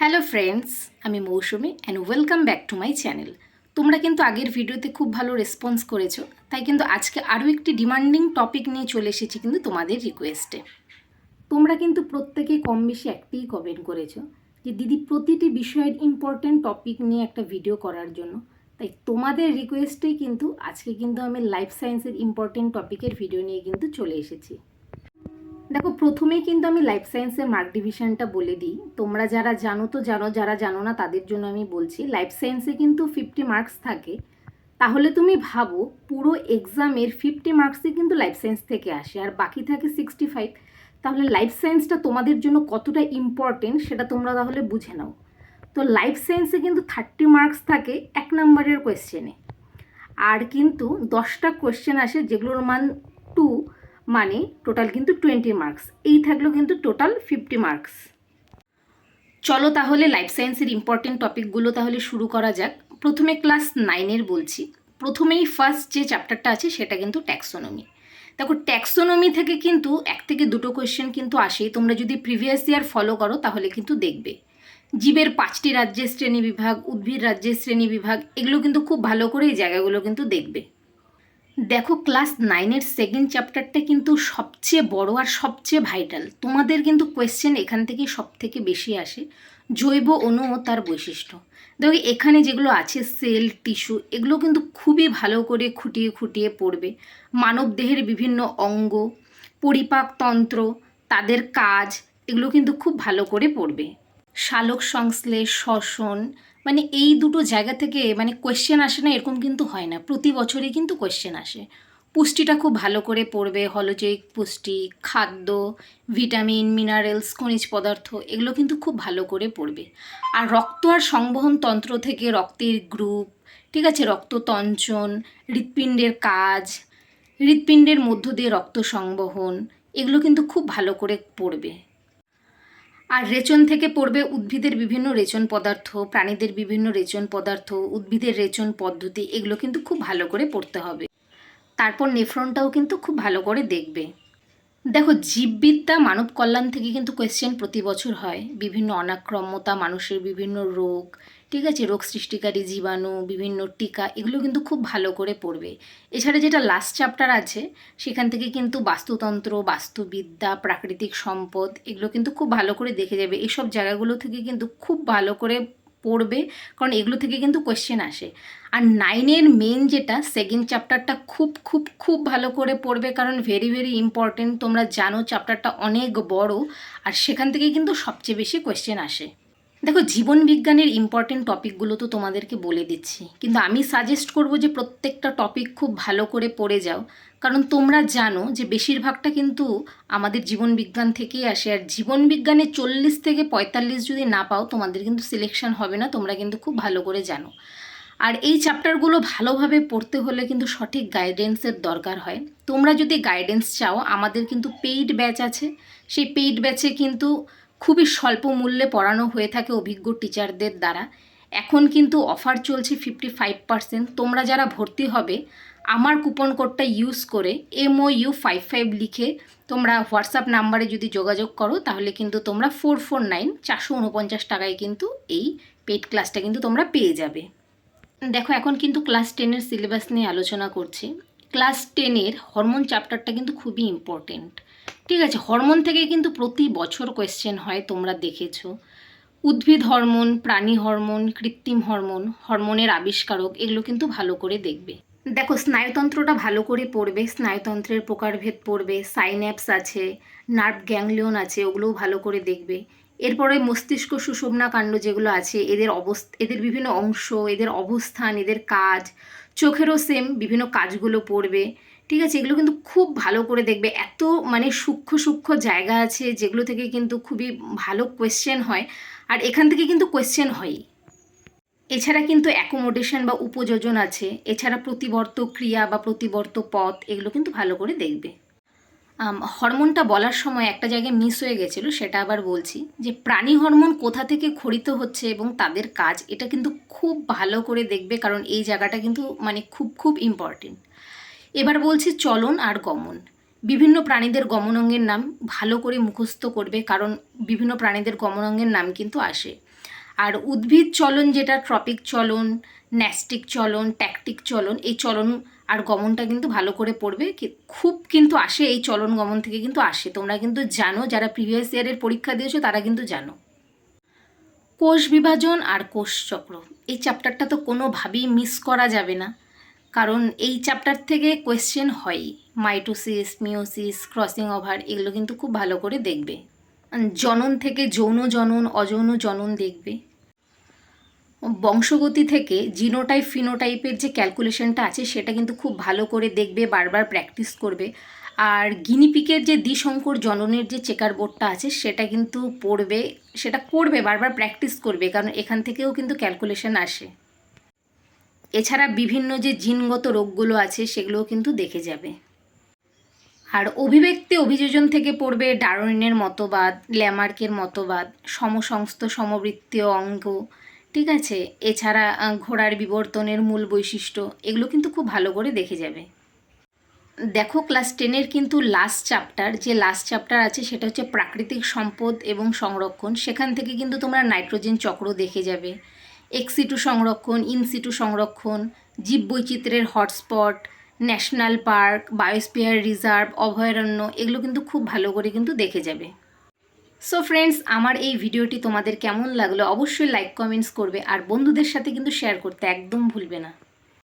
Hello friends, আমি Mousumi and welcome back to my channel. তোমরা কিন্তু আগের ভিডিওতে খুব ভালো রেসপন্স করেছো, তাই কিন্তু আজকে আরও একটি ডিমান্ডিং টপিক নিয়ে চলে এসেছি কিন্তু তোমাদের রিকোয়েস্টে। তোমরা কিন্তু প্রত্যেকেই কম বেশি একটাই কমেন্ট করেছো যে দিদি প্রতিটি বিষয়ের ইম্পর্ট্যান্ট টপিক নিয়ে একটা ভিডিও করার জন্য। তাই তোমাদের রিকোয়েস্টেই কিন্তু আজকে কিন্তু আমি লাইফ সায়েন্সের ইম্পর্ট্যান্ট টপিকের ভিডিও নিয়ে কিন্তু চলে এসেছি। দেখো, প্রথমেই কিন্তু আমি লাইফ সায়েন্সের মার্ক ডিভিশনটা বলে দিই। তোমরা যারা জানো তো জানো, যারা জানো না তাদের জন্য আমি বলছি। লাইফ সায়েন্সে কিন্তু 50 মার্কস থাকে। তাহলে তুমি ভাবো, পুরো এক্সামের 50 মার্কসই কিন্তু লাইফ সায়েন্স থেকে আসে আর বাকি থাকে 65। তাহলে লাইফ সায়েন্সটা তোমাদের জন্য কতটা ইম্পর্টেন্ট সেটা তোমরা তাহলে বুঝে নাও। তো লাইফ সায়েন্সে কিন্তু 30 মার্কস থাকে 1 নম্বরের কোয়েশ্চেনে, আর কিন্তু 10টা কোয়েশ্চেন আসে যেগুলোর মান 2, মানে টোটাল কিন্তু 20 মার্কস। এই থাকলো কিন্তু টোটাল 50 মার্কস। চলো তাহলে লাইফ সায়েন্সের ইম্পর্টেন্ট টপিকগুলো তাহলে শুরু করা যাক। প্রথমে ক্লাস 9-এর বলছি। প্রথমেই ফার্স্ট যে চ্যাপ্টারটা আছে সেটা কিন্তু ট্যাক্সোনমি। দেখো, ট্যাক্সোনমি থেকে কিন্তু 1 থেকে 2টো কোয়েশ্চেন কিন্তু আসেই। তোমরা যদি প্রিভিয়াস ইয়ার ফলো করো তাহলে কিন্তু দেখবে জীবের 5টি রাজ্যের শ্রেণীবিভাগ, উদ্ভিদ রাজ্যের শ্রেণীবিভাগ, এগুলো কিন্তু খুব ভালো করে এই জায়গাগুলো কিন্তু দেখবে। দেখো, ক্লাস 9-এর সেকেন্ড চ্যাপ্টারটা কিন্তু সবচেয়ে বড় আর সবচেয়ে ভাইটাল। তোমাদের কিন্তু কোয়েশ্চেন এখান থেকে সব থেকে বেশি আসে, জৈব অণু ও তার বৈশিষ্ট্য। দেখো, এখানে যেগুলো আছে সেল, টিস্যু, এগুলো কিন্তু খুবই ভালো করে খুঁটিয়ে খুঁটিয়ে পড়বে। মানব দেহের বিভিন্ন অঙ্গ, পরিপাকতন্ত্র, তাদের কাজ, এগুলো কিন্তু খুব ভালো করে পড়বে। সালোক সংশ্লেষ, শ্বসন, মানে এই দুটো জায়গা থেকে মানে কোয়েশ্চেন আসে না এরকম কিন্তু হয় না, প্রতি বছরই কিন্তু কোয়েশ্চেন আসে। পুষ্টিটা খুব ভালো করে পড়বে, হলোজৈবিক পুষ্টি, খাদ্য, ভিটামিন, মিনারেলস, খনিজ পদার্থ, এগুলো কিন্তু খুব ভালো করে পড়বে। আর রক্ত আর সংবহন তন্ত্র থেকে রক্তের গ্রুপ, ঠিক আছে, রক্ততঞ্চন, হৃৎপিণ্ডের কাজ, হৃৎপিণ্ডের মধ্য দিয়ে রক্ত সংবহন, এগুলো কিন্তু খুব ভালো করে পড়বে। আর রেচন থেকে পড়বে উদ্ভিদের বিভিন্ন রেচন পদার্থ, প্রাণীদের বিভিন্ন রেচন পদার্থ, উদ্ভিদের রেচন পদ্ধতি, এগুলো কিন্তু খুব ভালো করে পড়তে হবে। তারপর নেফ্রনটাও কিন্তু খুব ভালো করে দেখবে। দেখো, জীববিদ্যা মানব কল্যাণ থেকে কিন্তু কোয়েশ্চেন প্রতি বছর হয়। বিভিন্ন অনাক্রম্যতা, মানুষের বিভিন্ন রোগ, ঠিক আছে, রোগ সৃষ্টিকারী জীবাণু, বিভিন্ন টিকা, এগুলো কিন্তু খুব ভালো করে পড়বে। এছাড়া যেটা লাস্ট চ্যাপ্টার আছে সেখান থেকে কিন্তু বাস্তুতন্ত্র, বাস্তুবিদ্যা, প্রাকৃতিক সম্পদ, এগুলো কিন্তু খুব ভালো করে দেখে যাবে। এইসব জায়গাগুলো থেকে কিন্তু খুব ভালো করে পড়বে, কারণ এগুলো থেকে কিন্তু কোয়েশ্চেন আসে। আর 9-এর মেন যেটা সেকেন্ড চ্যাপ্টারটা খুব খুব খুব ভালো করে পড়বে, কারণ ভেরি ভেরি ইম্পর্টেন্ট। তোমরা জানো চ্যাপ্টারটা অনেক বড় আর সেখান থেকে কিন্তু সবচেয়ে বেশি কোয়েশ্চেন আসে। দেখো, জীবন বিজ্ঞানের ইম্পর্টেন্ট টপিকগুলো তো তোমাদেরকে বলে দিচ্ছি, কিন্তু আমি সাজেস্ট করব যে প্রত্যেকটা টপিক খুব ভালো করে পড়ে যাও, কারণ তোমরা জানো যে বেশিরভাগটা কিন্তু আমাদের জীবন বিজ্ঞান থেকেই আসে। আর জীবন বিজ্ঞানে 40 থেকে 45 যদি না পাও তোমাদের কিন্তু সিলেকশন হবে না, তোমরা কিন্তু খুব ভালো করে জানো। আর এই চ্যাপ্টারগুলো ভালোভাবে পড়তে হলে কিন্তু সঠিক গাইডেন্সের দরকার হয়। তোমরা যদি গাইডেন্স চাও, আমাদের কিন্তু পেইড ব্যাচ আছে। সেই পেইড ব্যাচে কিন্তু খুবই স্বল্প মূল্যে পড়ানো হয়ে থাকে অভিজ্ঞ টিচারদের দ্বারা। এখন কিন্তু অফার চলছে 55%। তোমরা যারা ভর্তি হবে আমার কুপন কোডটা ইউজ করে MOU55 লিখে তোমরা হোয়াটসঅ্যাপ নাম্বারে যদি যোগাযোগ করো তাহলে কিন্তু তোমরা 449 টাকায় কিন্তু এই পেইড ক্লাসটা কিন্তু তোমরা পেয়ে যাবে। দেখো, এখন কিন্তু ক্লাস 10-এর সিলেবাস নিয়ে আলোচনা করছি। ক্লাস 10-এর হরমোন চ্যাপ্টারটা কিন্তু খুবই ইম্পর্টেন্ট, ঠিক আছে। হরমোন থেকে কিন্তু প্রতি বছর কোয়েশ্চেন হয়, তোমরা দেখেছো। উদ্ভিদ হরমোন, প্রাণী হরমোন, কৃত্রিম হরমোন, হরমোনের আবিষ্কারক, এগুলো কিন্তু ভালো করে দেখবে। দেখো, স্নায়ুতন্ত্রটা ভালো করে পড়বে, স্নায়ুতন্ত্রের প্রকারভেদ পড়বে, সাইন্যাপস আছে, নার্ভ গ্যাংলিয়ন আছে, ওগুলোও ভালো করে দেখবে। এরপরে মস্তিষ্ক সুষুম্না কাণ্ড যেগুলো আছে, এদের বিভিন্ন অংশ, এদের অবস্থান, এদের কাজ, চোখেরও সেম বিভিন্ন কাজগুলো পড়বে, ঠিক আছে। এগুলো কিন্তু খুব ভালো করে দেখবে। এত মানে সূক্ষ্ম সূক্ষ্ম জায়গা আছে যেগুলো থেকে কিন্তু খুবই ভালো কোয়েশ্চেন হয়, আর এখান থেকে কিন্তু কোয়েশ্চেন হয়ই। এছাড়া কিন্তু অ্যাকোমোডেশন বা উপযোজন আছে, এছাড়া প্রতিবর্ত ক্রিয়া বা প্রতিবর্ত পথ, এগুলো কিন্তু ভালো করে দেখবে। হরমোনটা বলার সময় একটা জায়গায় মিস হয়ে গেছিলো, সেটা আবার বলছি যে প্রাণী হরমোন কোথা থেকে ক্ষরিত হচ্ছে এবং তাদের কাজ, এটা কিন্তু খুব ভালো করে দেখবে, কারণ এই জায়গাটা কিন্তু মানে খুব খুব ইম্পর্টেন্ট। এবার বলছি চলন আর গমন। বিভিন্ন প্রাণীদের গমন অঙ্গের নাম ভালো করে মুখস্থ করবে, কারণ বিভিন্ন প্রাণীদের গমন অঙ্গের নাম কিন্তু আসে। আর উদ্ভিদ চলন যেটা ট্রপিক চলন, ন্যাস্টিক চলন, ট্যাকটিক চলন, এই চলন আর গমনটা কিন্তু ভালো করে পড়বে। খুব কিন্তু আসে এই চলন গমন থেকে কিন্তু আসে, তোমরা কিন্তু জানো, যারা প্রিভিয়াস ইয়ারের পরীক্ষা দিয়েছো তারা কিন্তু জানো। কোষ বিভাজন আর কোষচক্র, এই চ্যাপ্টারটা তো কোনোভাবেই মিস করা যাবে না, কারণ এই চ্যাপ্টার থেকে কোয়েশ্চেন হয়ই। মাইটোসিস, মিওসিস, ক্রসিং ওভার, এগুলো কিন্তু খুব ভালো করে দেখবে। জনন থেকে যৌন জনন, অযৌন জনন দেখবে। বংশগতি থেকে জিনোটাইপ ফিনোটাইপের যে ক্যালকুলেশনটা আছে সেটা কিন্তু খুব ভালো করে দেখবে, বারবার প্র্যাকটিস করবে। আর গিনিপিকের যে দ্বিসংকর জননের যে চেকার বোর্ডটা আছে সেটা কিন্তু পড়বে, সেটা করবে, বারবার প্র্যাকটিস করবে, কারণ এখান থেকেও কিন্তু ক্যালকুলেশন আসে। এছাড়া বিভিন্ন যে জিনগত রোগগুলো আছে সেগুলোও কিন্তু দেখে যাবে। আর অভিব্যক্তি অভিযোজন থেকে পড়বে ডারউইনের মতবাদ, ল্যামার্কের মতবাদ, সমসংস্থ সমবৃত্তীয় অঙ্গ, ঠিক আছে। এছাড়া ঘোড়ার বিবর্তনের মূল বৈশিষ্ট্য, এগুলো কিন্তু খুব ভালো করে দেখে যাবে। দেখো ক্লাস 10-এর কিন্তু লাস্ট চ্যাপ্টার আছে সেটা হচ্ছে প্রাকৃতিক সম্পদ এবং সংরক্ষণ। সেখান থেকে কিন্তু তোমরা নাইট্রোজেন চক্র দেখে যাবে, এক্সিটু সংরক্ষণ, ইনসিটু সংরক্ষণ, জীববৈচিত্র্যের hotspot, national park, biosphere reserve, অভয়ারণ্য, এগুলো কিন্তু খুব ভালো করে কিন্তু দেখে যাবে। সো ফ্রেন্ডস, আমার এই ভিডিওটি তোমাদের কেমন লাগলো অবশ্যই লাইক কমেন্টস করবে, আর বন্ধুদের সাথে কিন্তু শেয়ার করতে একদম ভুলবে না।